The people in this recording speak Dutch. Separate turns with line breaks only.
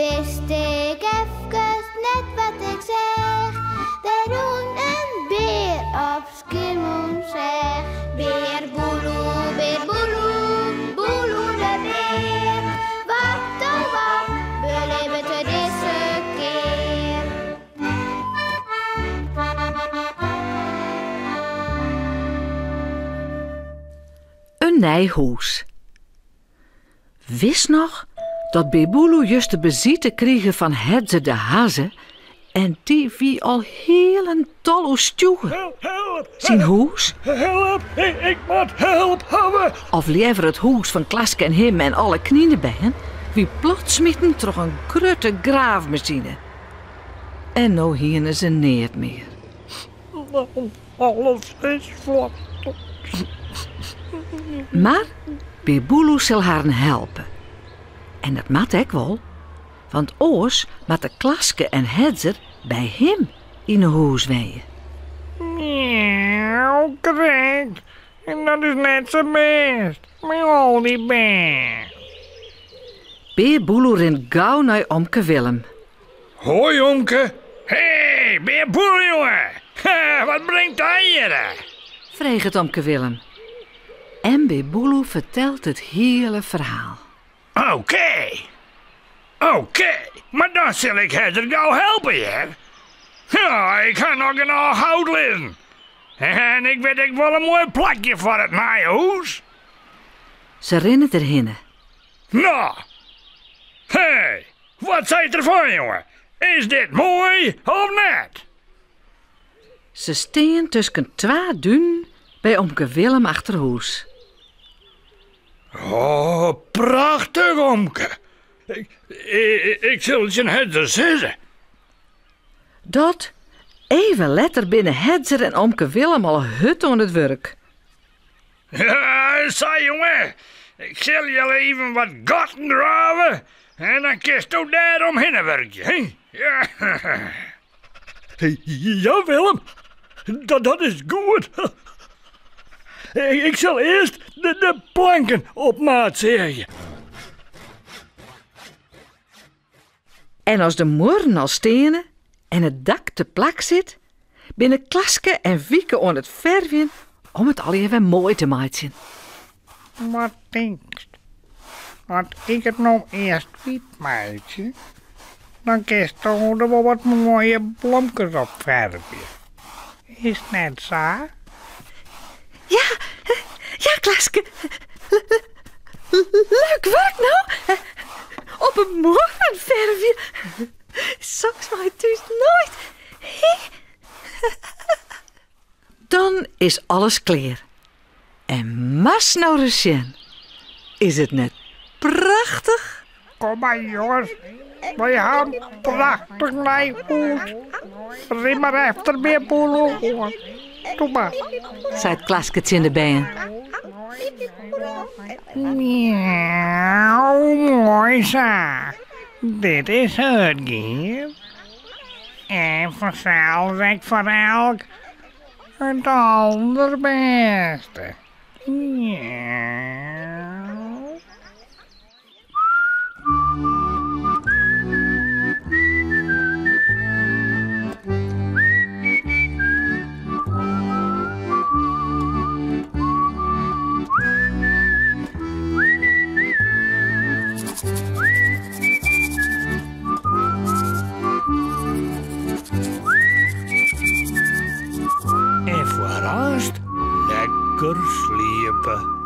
Wist ik even net wat ik zeg. Wij doen een beer op Schiermonnikoog. Beer boeloe, boeloe de beer. Wat oh wat, beleven we deze keer.
Een nijhoes. Wist nog dat Beboeloe juist de bezite kregen van Hedze de hazen en die wie al heel een tolle stuwen.
Help!
Zijn hoes,
Help! Ik moet hulp hebben!
of liever het hoes van Klaske en hem en alle knieën bijen, wie plots smitten door een grote graafmachine. En nou hieren ze neer meer.
Alles is vlot.
Maar Beboeloe zal haar helpen. En dat mat ik wel, want oors moeten Klaske en Hedzer bij hem in een huis weien.
Miauw, krijg. En dat is net zo best. Met al die best.
Beboeloe rent gauw naar Omke Willem.
Hoi, Omke. Hé, ben je boer, jongen? Wat brengt hij hier?
Vreeg het Omke Willem. En Beboeloe vertelt het hele verhaal.
Oké, maar dan zal ik Hedder gauw helpen, hè? Ja, ik ga nog een al hout liggen. En ik weet ik wel een mooi plakje voor het naaienhoes.
Ze rennen erheen.
Nou, hé, wat zei je ervan, jongen? Is dit mooi of net?
Ze staan tussen twee duinen bij Omke Willem achterhuis.
Oh, prachtig, Omke. Ik zal het je Hedder zeggen.
Dat, even later binnen Hedzer en Omke Willem al hut aan het werk.
Ja, zei jongen. Ik zal je even wat gaten graven. En dan kist u daar omheen werken, hè? Ja. Ja, Willem. Dat is goed. Ik zal eerst de planken op maat zeggen.
En als de morgen al stenen en het dak te plak zit, binnen Klaske en Wieke aan het verven om het al even mooi te maken.
Wat denkst? Als ik het nou eerst wit maakje, dan kist er wel wat mooie bloemkes op verven. Is het net zo?
Ja, Klaske. Leuk werk nou. Op een morgen verven. Soms maar het dus nooit. Dan is alles klaar. En mas nou Recien. Is het net prachtig?
Kom maar, jongens. Wij hebben prachtig nijhoes. Rim maar efter meer boel. Doe maar.
Zei het Klasketje in de bijen.
Miauw, mooi zo. Dit is het, Gier. En vanzelf ik voor elk het allerbeste. Miauw. En vooral lekker sliepen.